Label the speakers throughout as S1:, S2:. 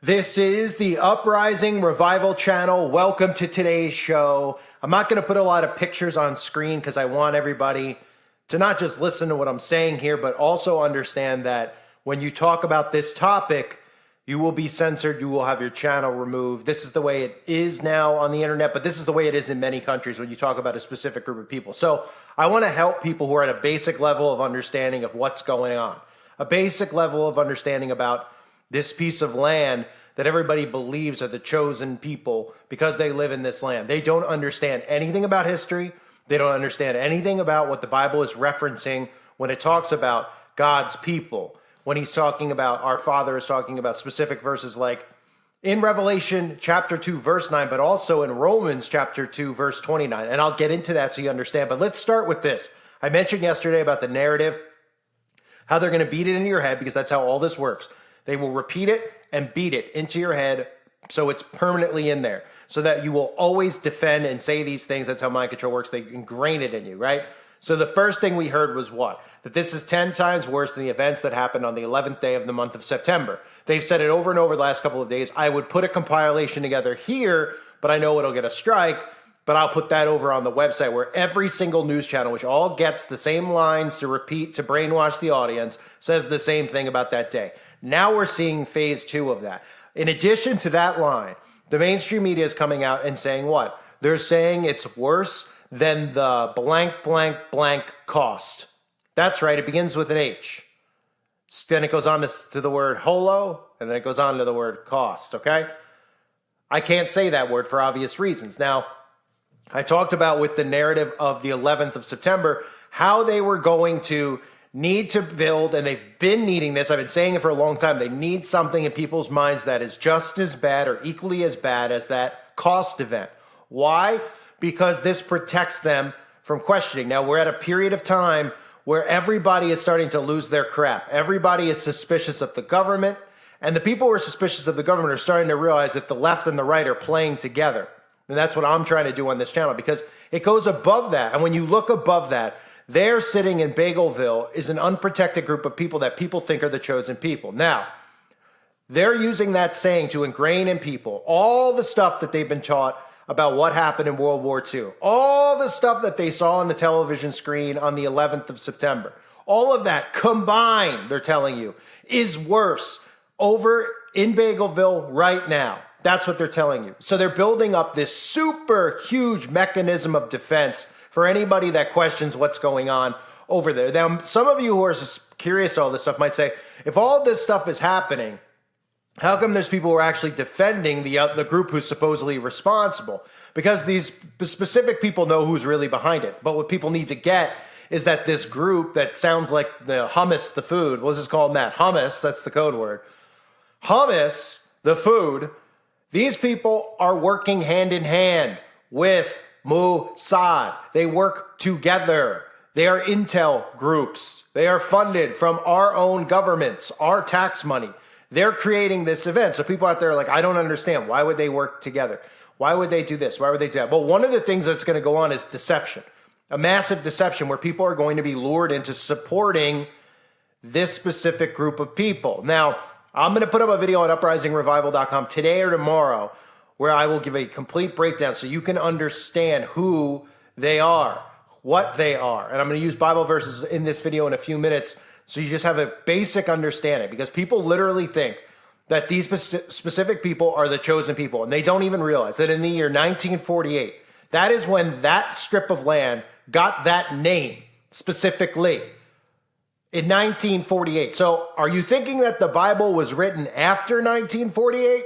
S1: This is the Uprising Revival channel. Welcome to today's show. I'm not going to put a lot of pictures on screen because I want everybody to not just listen to what I'm saying here, but also understand that when you talk about this topic, you will be censored, you will have your channel removed. This is the way it is now on the internet, but this is the way it is in many countries when you talk about a specific group of people. So I want to help people who are at a basic level of understanding of what's going on, a basic level of understanding about this piece of land that everybody believes are the chosen people because they live in this land. They don't understand anything about history. They don't understand anything about what the Bible is referencing when it talks about God's people. When he's talking about, our Father is talking about specific verses like in Revelation chapter 2, verse 9, but also in Romans chapter 2, verse 29. And I'll get into that so you understand. But let's start with this. I mentioned yesterday about the narrative, how they're going to beat it into your head because that's how all this works. They will repeat it and beat it into your head so it's permanently in there so that you will always defend and say these things. That's how mind control works. They ingrain it in you, right? So the first thing we heard was what? That this is 10 times worse than the events that happened on the 11th day of the month of September. They've said it over and over the last couple of days. I would put a compilation together here, but I know it'll get a strike. But I'll put that over on the website where every single news channel, which all gets the same lines to repeat to brainwash the audience, says the same thing about that day. Now we're seeing phase 2 of that. In addition to that line, the mainstream media is coming out and saying what? They're saying it's worse than the blank, blank, blank Caust. That's right. It begins with an H. Then it goes on to the word holo, and then it goes on to the word Caust, okay? I can't say that word for obvious reasons. Now, I talked about with the narrative of the 11th of September, how they were going to need to build, and they've been needing this. I've been saying it for a long time. They need something in people's minds that is just as bad or equally as bad as that Caust event. Why? Because this protects them from questioning. Now, we're at a period of time where everybody is starting to lose their crap. Everybody is suspicious of the government, and the people who are suspicious of the government are starting to realize that the left and the right are playing together. And that's what I'm trying to do on this channel because it goes above that. And when you look above that, they're sitting in Bagelville is an unprotected group of people that people think are the chosen people. Now, they're using that saying to ingrain in people all the stuff that they've been taught about what happened in World War II, all the stuff that they saw on the television screen on the 11th of September. All of that combined, they're telling you, is worse over in Bagelville right now. That's what they're telling you. So they're building up this super huge mechanism of defense for anybody that questions what's going on over there. Now, some of you who are curious to all this stuff might say, if all this stuff is happening, how come there's people who are actually defending the group who's supposedly responsible? Because these specific people know who's really behind it. But what people need to get is that this group that sounds like the hummus, the food, what's this called, Matt? Hummus, that's the code word. Hummus, the food. These people are working hand in hand with Mossad. They work together. They are intel groups. They are funded from our own governments, our tax money. They're creating this event. So people out there are like, I don't understand. Why would they work together? Why would they do this? Why would they do that? Well, one of the things that's going to go on is deception, a massive deception where people are going to be lured into supporting this specific group of people. Now, I'm going to put up a video on uprisingrevival.com today or tomorrow where I will give a complete breakdown so you can understand who they are, what they are. And I'm going to use Bible verses in this video in a few minutes so you just have a basic understanding because people literally think that these specific people are the chosen people. And they don't even realize that in the year 1948, that is when that strip of land got that name specifically. In 1948. So are you thinking that the Bible was written after 1948?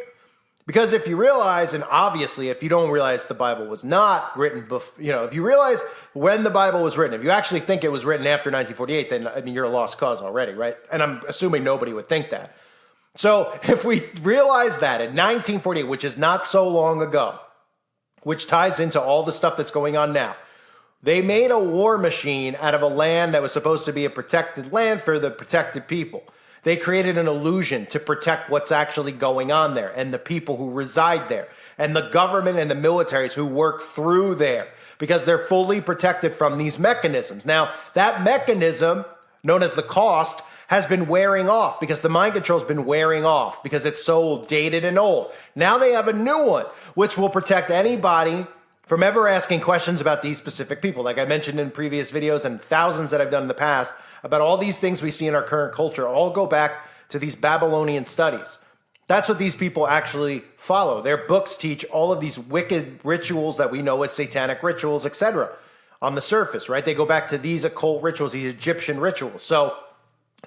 S1: Because if you realize, and obviously if you don't realize the Bible was not written before, if you realize when the Bible was written, if you actually think it was written after 1948, then I mean, you're a lost cause already, right? And I'm assuming nobody would think that. So if we realize that in 1948, which is not so long ago, which ties into all the stuff that's going on now, they made a war machine out of a land that was supposed to be a protected land for the protected people. They created an illusion to protect what's actually going on there and the people who reside there and the government and the militaries who work through there because they're fully protected from these mechanisms. Now, that mechanism, known as the Caust, has been wearing off because the mind control has been wearing off because it's so dated and old. Now they have a new one, which will protect anybody from ever asking questions about these specific people. Like I mentioned in previous videos and thousands that I've done in the past about all these things we see in our current culture, all go back to these Babylonian studies. That's what these people actually follow. Their books teach all of these wicked rituals that we know as satanic rituals, etc. on the surface, right? They go back to these occult rituals, these Egyptian rituals. So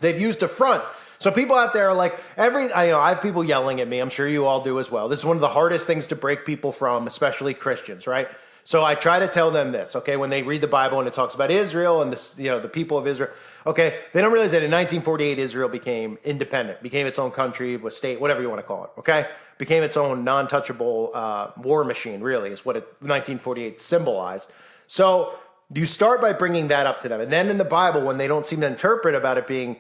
S1: they've used a front. So people out there are like, I have people yelling at me. I'm sure you all do as well. This is one of the hardest things to break people from, especially Christians, right? So I try to tell them this, okay, when they read the Bible and it talks about Israel and this, the people of Israel, okay, they don't realize that in 1948, Israel became independent, became its own country, was state, whatever you want to call it, okay? Became its own non-touchable war machine, really, is what 1948 symbolized. So you start by bringing that up to them. And then in the Bible, when they don't seem to interpret about it being,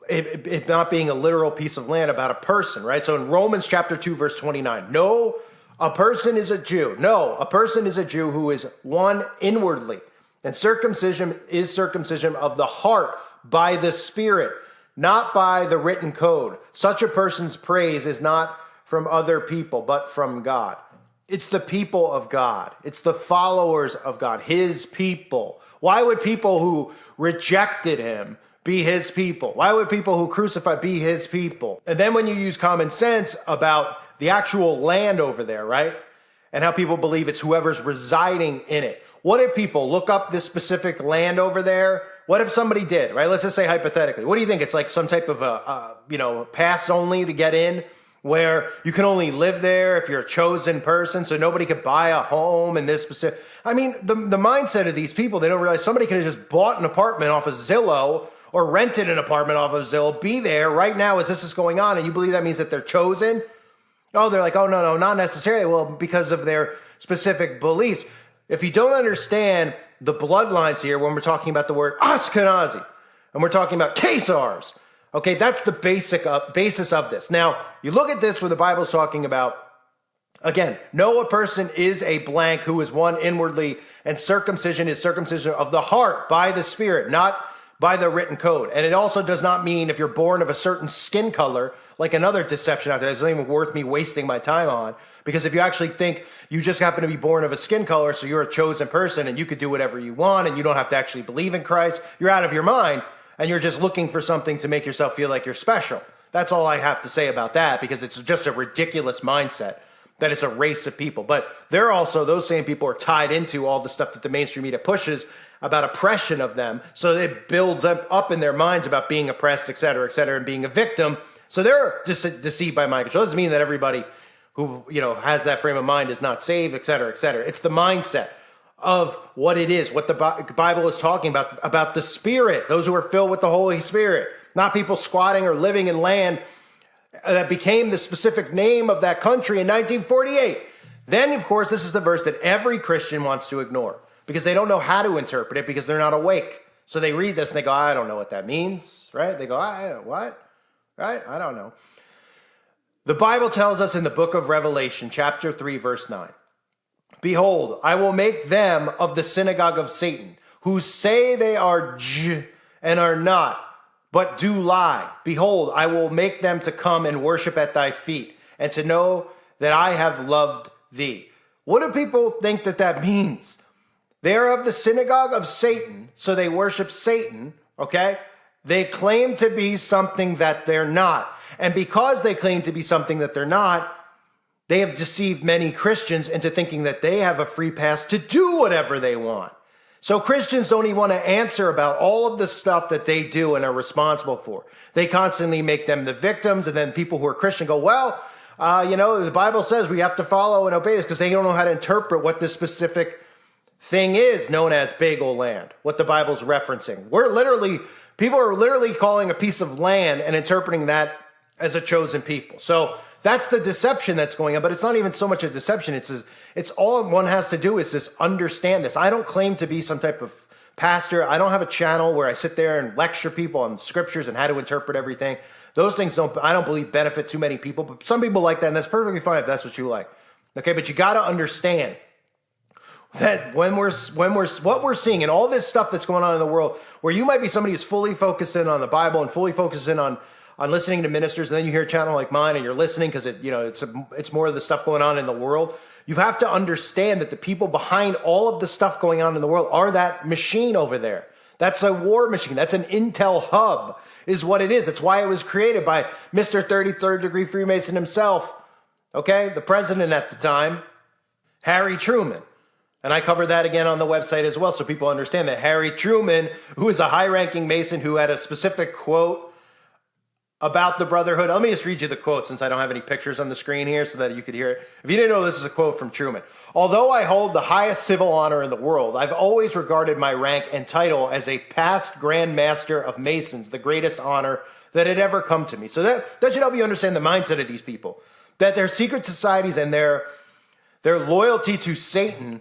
S1: it not being a literal piece of land, about a person, right? So in Romans chapter 2, verse 29, no, a person is a Jew. No, a person is a Jew who is one inwardly. And circumcision is circumcision of the heart by the Spirit, not by the written code. Such a person's praise is not from other people, but from God. It's the people of God. It's the followers of God, his people. Why would people who rejected him be his people? Why would people who crucified be his people? And then when you use common sense about the actual land over there, right? And how people believe it's whoever's residing in it. What if people look up this specific land over there? What if somebody did, right? Let's just say hypothetically. What do you think? It's like some type of a pass only to get in, where you can only live there if you're a chosen person, so nobody could buy a home in this specific. I mean, the mindset of these people, they don't realize somebody could have just bought an apartment off of Zillow or rented an apartment off of Zillow, be there right now as this is going on, and you believe that means that they're chosen? Oh, they're like, oh, no, not necessarily. Well, because of their specific beliefs. If you don't understand the bloodlines here, when we're talking about the word Ashkenazi, and we're talking about Khazars, okay, that's the basis of this. Now, you look at this where the Bible's talking about, again, no, a person is a blank who is one inwardly, and circumcision is circumcision of the heart by the Spirit, not by the written code. And it also does not mean if you're born of a certain skin color, like another deception out there, it's not even worth me wasting my time on. Because if you actually think you just happen to be born of a skin color, so you're a chosen person and you could do whatever you want and you don't have to actually believe in Christ, you're out of your mind and you're just looking for something to make yourself feel like you're special. That's all I have to say about that, because it's just a ridiculous mindset that it's a race of people. But they're also, those same people are tied into all the stuff that the mainstream media pushes about oppression of them. So it builds up in their minds about being oppressed, et cetera, and being a victim. So they're just deceived by mind control. It doesn't mean that everybody who has that frame of mind is not saved, et cetera, et cetera. It's the mindset of what it is, what the Bible is talking about the Spirit, those who are filled with the Holy Spirit, not people squatting or living in land that became the specific name of that country in 1948. Then, of course, this is the verse that every Christian wants to ignore because they don't know how to interpret it because they're not awake. So they read this and they go, I don't know what that means, right? They go, what? Right? I don't know. The Bible tells us in the book of Revelation, chapter 3, verse 9, behold, I will make them of the synagogue of Satan, who say they are and are not, but do lie. Behold, I will make them to come and worship at thy feet, and to know that I have loved thee. What do people think that means? They are of the synagogue of Satan, so they worship Satan, okay? They claim to be something that they're not. And because they claim to be something that they're not, they have deceived many Christians into thinking that they have a free pass to do whatever they want. So Christians don't even want to answer about all of the stuff that they do and are responsible for. They constantly make them the victims, and then people who are Christian go, well, the Bible says we have to follow and obey this, because they don't know how to interpret what this specific thing is known as bagel land, what the Bible's referencing. People are literally calling a piece of land and interpreting that as a chosen people. So that's the deception that's going on, but it's not even so much a deception. It's all one has to do is just understand this. I don't claim to be some type of pastor. I don't have a channel where I sit there and lecture people on scriptures and how to interpret everything. Those things I don't believe benefit too many people, but some people like that, and that's perfectly fine if that's what you like. Okay, but you got to understand that when we're what we're seeing and all this stuff that's going on in the world, where you might be somebody who's fully focused in on the Bible and fully focused in on listening to ministers, and then you hear a channel like mine and you're listening because it's more of the stuff going on in the world. You have to understand that the people behind all of the stuff going on in the world are that machine over there. That's a war machine. That's an intel hub is what it is. That's why it was created by Mr. 33rd degree Freemason himself. Okay, the president at the time, Harry Truman. And I covered that again on the website as well, so people understand that Harry Truman, who is a high-ranking Mason who had a specific quote about the Brotherhood. Let me just read you the quote since I don't have any pictures on the screen here so that you could hear it. If you didn't know, this is a quote from Truman. Although I hold the highest civil honor in the world, I've always regarded my rank and title as a past Grand Master of Masons, the greatest honor that had ever come to me. So that should help you understand the mindset of these people. That their secret societies and their loyalty to Satan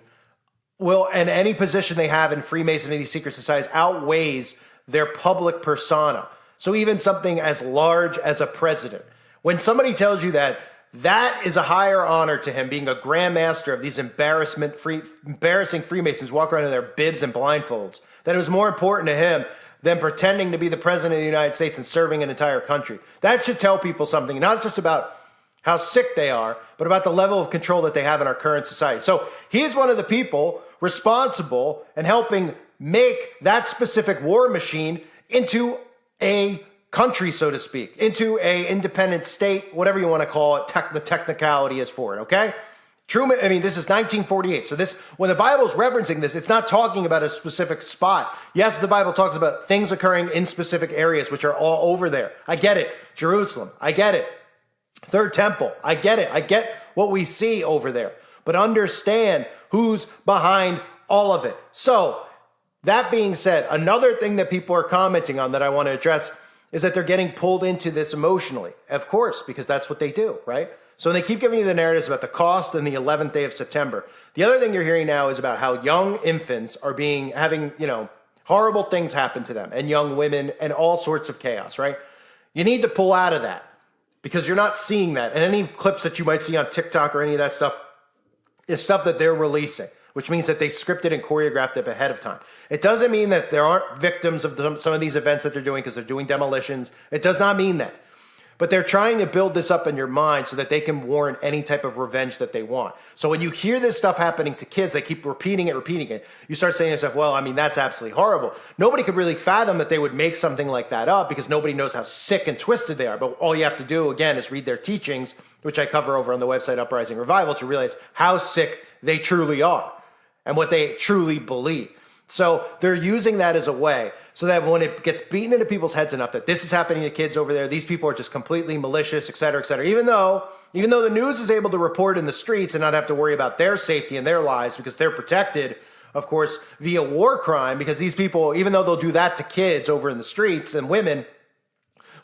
S1: will, and any position they have in Freemasonry, these secret societies, outweighs their public persona. So even something as large as a president, when somebody tells you that that is a higher honor to him, being a Grand Master of these embarrassing Freemasons walk around in their bibs and blindfolds, that it was more important to him than pretending to be the president of the United States and serving an entire country. That should tell people something, not just about how sick they are, but about the level of control that they have in our current society. So he is one of the people responsible and helping make that specific war machine into a country, so to speak, into a independent state, whatever you want to call it, the technicality is for it, okay? Truman, I mean, this is 1948. So this, when the Bible's referencing this, it's not talking about a specific spot. Yes, the Bible talks about things occurring in specific areas, which are all over there. I get it. Jerusalem, I get it. Third Temple, I get it. I get what we see over there. But understand who's behind all of it. So, that being said, another thing that people are commenting on that I want to address is that they're getting pulled into this emotionally. Of course, because that's what they do, right? So they keep giving you the narratives about the Caust and the 11th day of September. The other thing you're hearing now is about how young infants are having horrible things happen to them, and young women, and all sorts of chaos, right? You need to pull out of that because you're not seeing that. And any clips that you might see on TikTok or any of that stuff is stuff that they're releasing, which means that they scripted and choreographed it ahead of time. It doesn't mean that there aren't victims of some of these events that they're doing because they're doing demolitions. It does not mean that. But they're trying to build this up in your mind so that they can warrant any type of revenge that they want. So when you hear this stuff happening to kids, they keep repeating it. You start saying to yourself, well, I mean, that's absolutely horrible. Nobody could really fathom that they would make something like that up because nobody knows how sick and twisted they are. But all you have to do, again, is read their teachings, which I cover over on the website Uprising Revival, to realize how sick they truly are and what they truly believe. So they're using that as a way so that when it gets beaten into people's heads enough that this is happening to kids over there, these people are just completely malicious, et cetera, et cetera. Even though the news is able to report in the streets and not have to worry about their safety and their lives because they're protected, of course, via war crime, because these people, even though they'll do that to kids over in the streets and women,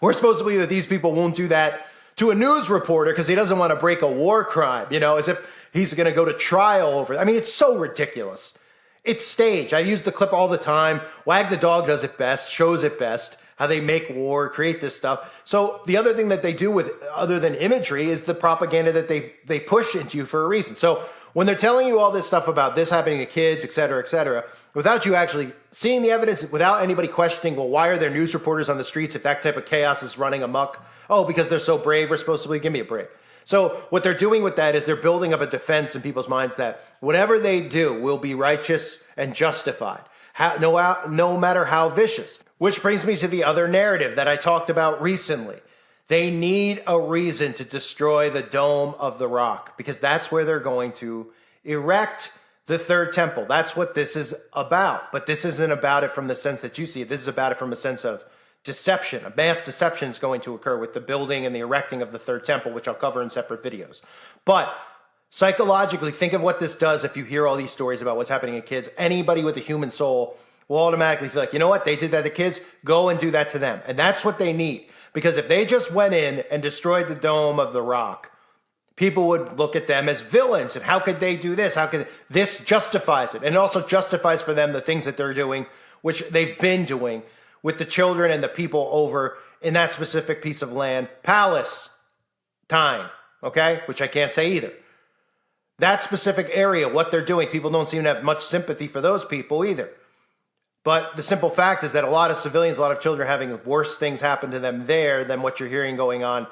S1: we're supposed to believe that these people won't do that to a news reporter because he doesn't want to break a war crime, as if he's going to go to trial over it. I mean, it's so ridiculous. It's staged. I use the clip all the time. Wag the Dog does it best, shows it best, how they make war, create this stuff. So the other thing that they do with, other than imagery, is the propaganda that they push into you for a reason. So when they're telling you all this stuff about this happening to kids, et cetera, without you actually seeing the evidence, without anybody questioning, well, why are there news reporters on the streets if that type of chaos is running amok? Oh, because they're so brave, we're supposed to believe, give me a break. So what they're doing with that is they're building up a defense in people's minds that whatever they do will be righteous and justified, no matter how vicious. Which brings me to the other narrative that I talked about recently. They need a reason to destroy the Dome of the Rock because that's where they're going to erect the third temple. That's what this is about. But this isn't about it from the sense that you see it. This is about it from a sense of deception. A mass deception is going to occur with the building and the erecting of the third temple, which I'll cover in separate videos. But psychologically, think of what this does if you hear all these stories about what's happening to kids. Anybody with a human soul will automatically feel like, you know what, they did that to kids, go and do that to them. And that's what they need. Because if they just went in and destroyed the Dome of the Rock, people would look at them as villains. And how could they do this? How could this justifies it? And it also justifies for them the things that they're doing, which they've been doing with the children and the people over in that specific piece of land, Palestine, okay? Which I can't say either. That specific area, what they're doing, people don't seem to have much sympathy for those people either. But the simple fact is that a lot of civilians, a lot of children are having worse things happen to them there than what you're hearing going on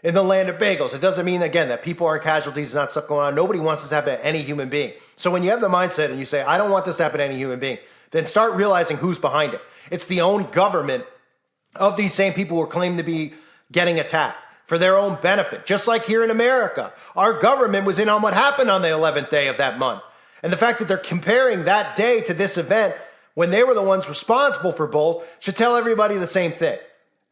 S1: in the land of bagels. It doesn't mean, again, that people aren't casualties, not stuff going on. Nobody wants this to happen to any human being. So when you have the mindset and you say, I don't want this to happen to any human being, then start realizing who's behind it. It's the own government of these same people who are claimed to be getting attacked for their own benefit. Just like here in America, our government was in on what happened on the 11th day of that month. And the fact that they're comparing that day to this event when they were the ones responsible for both should tell everybody the same thing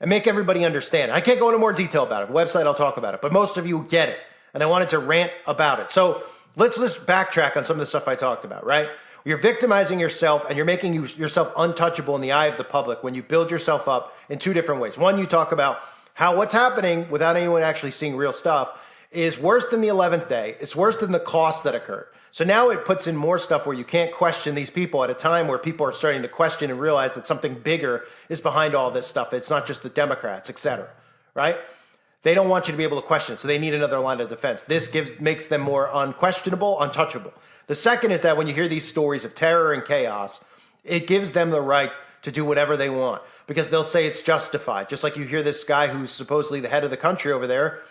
S1: and make everybody understand. I can't go into more detail about it. The website, I'll talk about it, but most of you get it. And I wanted to rant about it. So let's just backtrack on some of the stuff I talked about, right? You're victimizing yourself and you're making yourself untouchable in the eye of the public when you build yourself up in two different ways. One, you talk about how what's happening without anyone actually seeing real stuff is worse than the 11th day. It's worse than the cost that occurred. So now it puts in more stuff where you can't question these people at a time where people are starting to question and realize that something bigger is behind all this stuff. It's not just the Democrats, et cetera, right? They don't want you to be able to question it, so they need another line of defense. This makes them more unquestionable, untouchable. The second is that when you hear these stories of terror and chaos, it gives them the right to do whatever they want because they'll say it's justified. Just like you hear this guy who's supposedly the head of the country over there,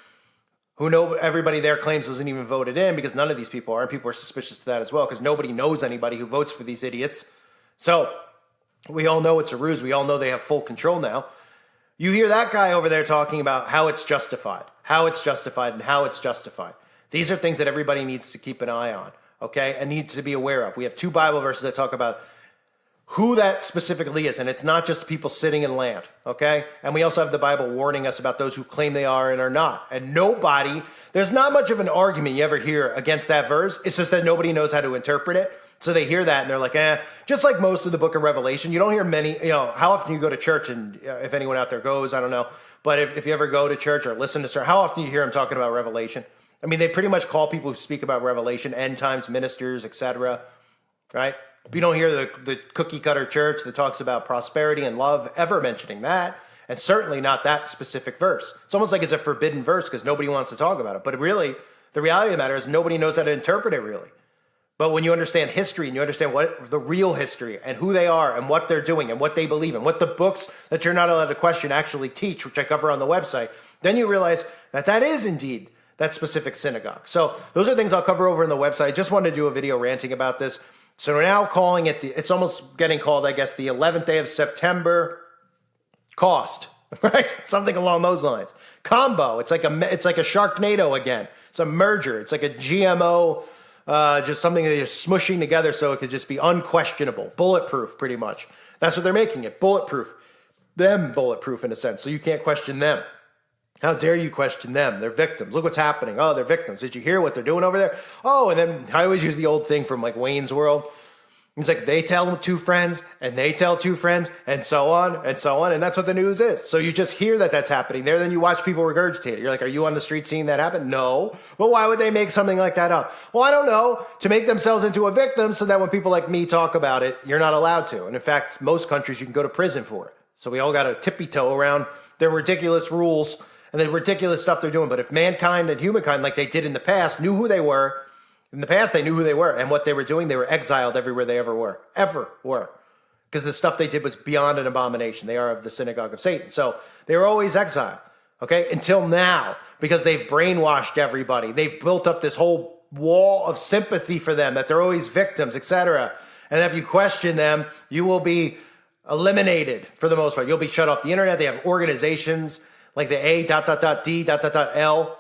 S1: who everybody there claims wasn't even voted in because none of these people are, and people are suspicious of that as well because nobody knows anybody who votes for these idiots. So we all know it's a ruse. We all know they have full control now. You hear that guy over there talking about how it's justified, and how it's justified. These are things that everybody needs to keep an eye on, okay, and needs to be aware of. We have two Bible verses that talk about who that specifically is, and it's not just people sitting in land, okay? And we also have the Bible warning us about those who claim they are and are not. And there's not much of an argument you ever hear against that verse. It's just that nobody knows how to interpret it. So they hear that and they're like, just like most of the book of Revelation, you don't hear many, how often you go to church, and if anyone out there goes, I don't know. But if you ever go to church or listen to sermon, how often you hear them talking about Revelation? I mean, they pretty much call people who speak about Revelation end times ministers, etc., right? You don't hear the cookie cutter church that talks about prosperity and love ever mentioning that, and certainly not that specific verse. It's almost like it's a forbidden verse because nobody wants to talk about it. But really, the reality of the matter is nobody knows how to interpret it really. But when you understand history and you understand what the real history and who they are and what they're doing and what they believe in, what the books that you're not allowed to question actually teach, which I cover on the website, then you realize that that is indeed that specific synagogue. So those are things I'll cover over on the website. I just wanted to do a video ranting about this. So we're now calling it, it's almost getting called, I guess, the 11th day of September Caust, right? Something along those lines. Combo, it's like a Sharknado again. It's a merger. It's like a GMO, just something that you're smushing together so it could just be unquestionable, bulletproof pretty much. That's what they're making it, bulletproof. Them bulletproof in a sense, so you can't question them. How dare you question them? They're victims. Look what's happening. Oh, they're victims. Did you hear what they're doing over there? Oh, and then I always use the old thing from like Wayne's World. It's like they tell two friends, and they tell two friends, and so on, and so on. And that's what the news is. So you just hear that that's happening there, then you watch people regurgitate it. You're like, are you on the street seeing that happen? No. Well, why would they make something like that up? Well, I don't know. To make themselves into a victim so that when people like me talk about it, you're not allowed to. And in fact, most countries you can go to prison for it. So we all got to tippy-toe around their ridiculous rules and the ridiculous stuff they're doing. But if mankind and humankind, like they did in the past, knew who they were, in the past they knew who they were and what they were doing, they were exiled everywhere they ever were. Because the stuff they did was beyond an abomination. They are of the synagogue of Satan. So they were always exiled, okay, until now, because they've brainwashed everybody. They've built up this whole wall of sympathy for them, that they're always victims, etc. And if you question them, you will be eliminated for the most part. You'll be shut off the internet. They have organizations like the A.D.L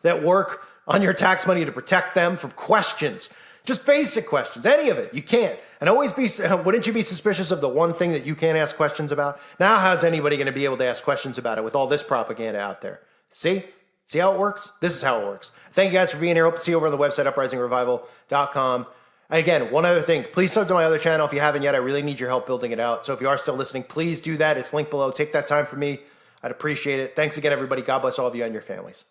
S1: that work on your tax money to protect them from questions, just basic questions, any of it. You can't. And wouldn't you be suspicious of the one thing that you can't ask questions about? Now, how's anybody going to be able to ask questions about it with all this propaganda out there? See how it works? This is how it works. Thank you guys for being here. Hope to see you over on the website, uprisingrevival.com. Again, one other thing, please sub to my other channel if you haven't yet. I really need your help building it out. So if you are still listening, please do that. It's linked below. Take that time for me. I'd appreciate it. Thanks again, everybody. God bless all of you and your families.